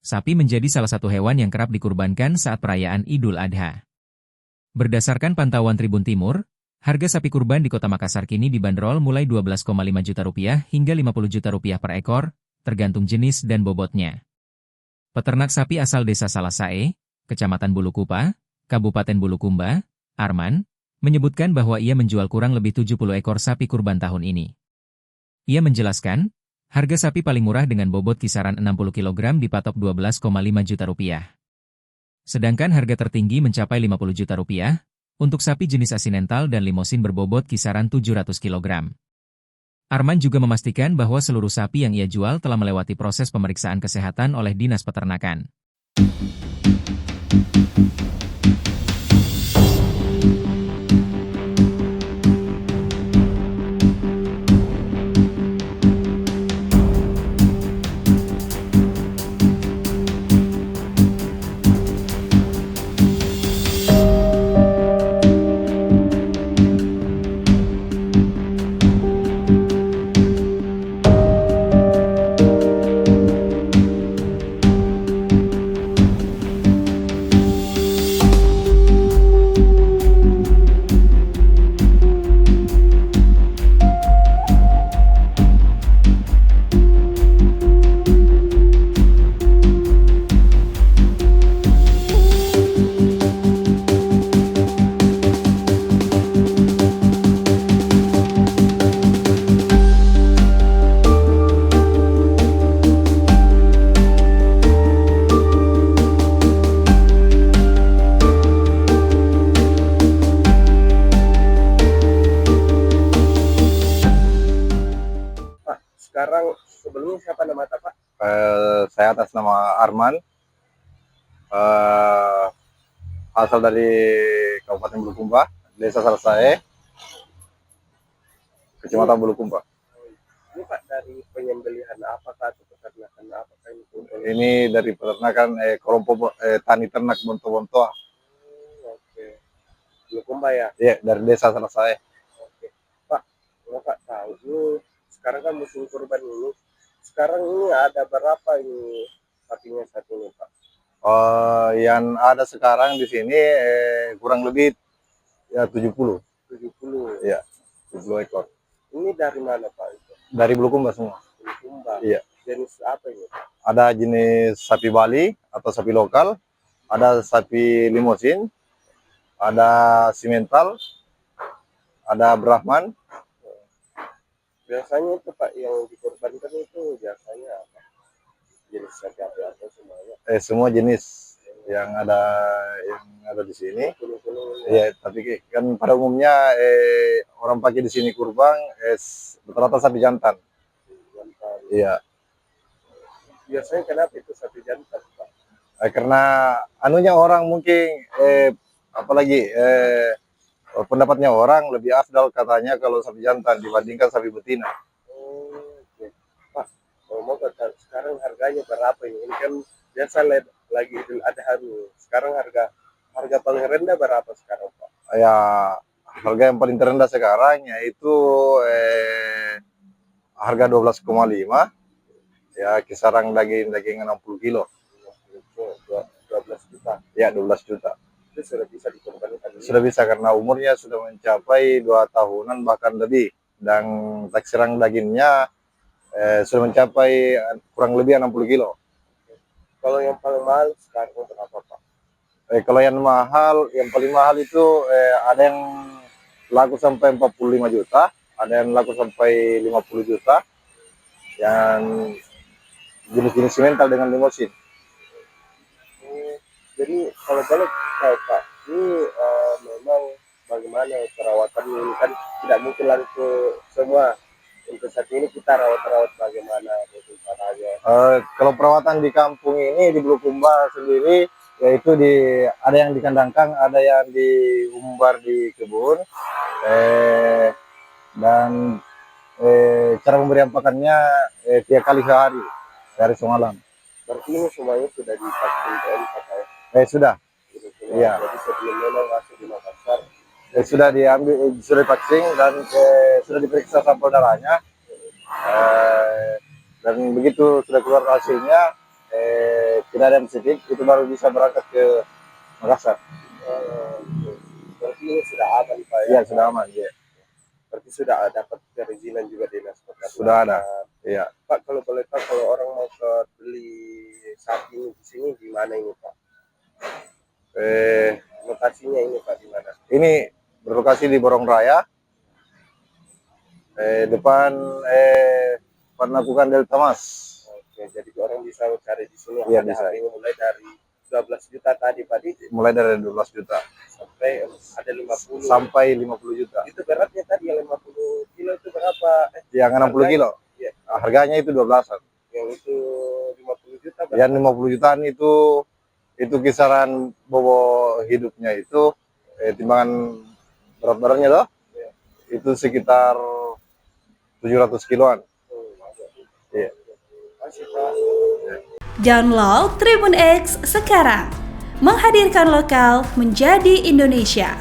sapi menjadi salah satu hewan yang kerap dikurbankan saat perayaan Idul Adha. Berdasarkan pantauan Tribun Timur, harga sapi kurban di Kota Makassar kini dibanderol mulai Rp12,5 juta hingga Rp50 juta per ekor, tergantung jenis dan bobotnya. Peternak sapi asal Desa Salasae, Kecamatan Bulukupa, Kabupaten Bulukumba, Arman, menyebutkan bahwa ia menjual kurang lebih 70 ekor sapi kurban tahun ini. Ia menjelaskan, harga sapi paling murah dengan bobot kisaran 60 kg dipatok Rp12,5 juta. Sedangkan harga tertinggi mencapai Rp50 juta untuk sapi jenis Asinental dan Limosin berbobot kisaran 700 kg. Arman juga memastikan bahwa seluruh sapi yang ia jual telah melewati proses pemeriksaan kesehatan oleh Dinas Peternakan. Sekarang sebelumnya siapa nama Pak? Saya atas nama Arman, asal dari Kabupaten Bulukumba, Desa Salasae, Kecamatan Bulukumba. Ini Pak dari penyembelihan apakah atau peternakan apakah ini? Ini dari peternakan kelompok tani ternak Bonto-Bontoa. Oke. Bulukumba ya? Iya, dari Desa Salasae. Oke. Pak, Bapak tahu ini sekarang kan musim kurban ini. Sekarang ini ada berapa ini sapinya saat ini Pak? Yang ada sekarang di sini kurang lebih ya 70. 70. Iya, 70 ekor. Ini dari mana Pak itu? Dari Bulukumba semua. Bulukumba. Iya. Jenis apa ini Pak? Ada jenis sapi Bali atau sapi lokal, ada sapi Limosin, ada Simental, ada Brahman. Biasanya itu Pak yang dikorbankan itu biasanya apa? Jenis sapi apa semuanya? Semua jenis yang ada di sini. Ya, tapi kan pada umumnya orang pakai di sini kurban rata-rata sapi jantan. Iya. Biasanya kenapa itu sapi jantan Pak? Karena anunya orang mungkin apalagi pendapatnya orang lebih afdal katanya kalau sapi jantan dibandingkan sapi betina. Oke. Pak, ngomong sekarang harganya berapa ini? Ini kan biasa lagi Idul Adha nih. Sekarang harga paling rendah berapa sekarang Pak? Ya, harga yang paling terendah sekarang yaitu harga 12,5. Ya, kisaran daging 60 kilo. 12 juta. Ya, 12 juta. Itu sudah bisa dikorbankan. Sudah bisa karena umurnya sudah mencapai 2 tahunan bahkan lebih, dan taksiran dagingnya sudah mencapai kurang lebih 60 kilo. Kalau yang paling mahal sekarang berapa Pak? Kalau yang paling mahal itu ada yang laku sampai 45 juta, ada yang laku sampai 50 juta, yang jenis-jenis Simental dengan Limosin. Jadi kalau boleh tahu Pak, ini memang bagaimana perawatan ini kan tidak mungkin langsung semua. Untuk saat ini kita rawat bagaimana caranya? Kalau perawatan di kampung ini di Bulukumba sendiri, yaitu ada yang dikandangkan, ada yang diumbar di kebun, dan cara pemberian pakannya 3 kali sehari, sehari semalam. Berarti ini semuanya sudah divaksin Pak? Sudah. Iya. Jadi sebelumnya masuk di Makassar. Sudah sudah divaksin dan sudah diperiksa sampel darahnya, dan begitu sudah keluar hasilnya tidak ada yang positif, itu baru bisa berangkat ke Makassar. Berarti ini sudah aman Pak ya? Iya, sudah aman. Iya. Berarti sudah dapat perizinan juga dinas pertanian. Sudah ada. Iya. Pak, kalau boleh tahu kalau orang mau ke beli sapi di sini di mana ini Pak? Lokasinya ini Pak di mana? Ini berlokasi di Borong Raya, depan Panakukan Delta Mas. Oke, jadi orang bisa cari di sini. Iya, ada bisa. harganya mulai dari 12 juta tadi Pak, Mulai dari 12 juta sampai ada 50. sampai 50 juta. Itu beratnya tadi yang 50 kilo itu berapa? Yang 60 kilo, Iya. harganya itu 12-an. Yang itu 50 juta berapa? Yang 50 jutaan itu kisaran bobo hidupnya itu timbangan berat badannya loh. Iya. Itu sekitar 700 kiloan. Iya. Masih Pak. Download Tribun X sekarang, menghadirkan lokal menjadi Indonesia.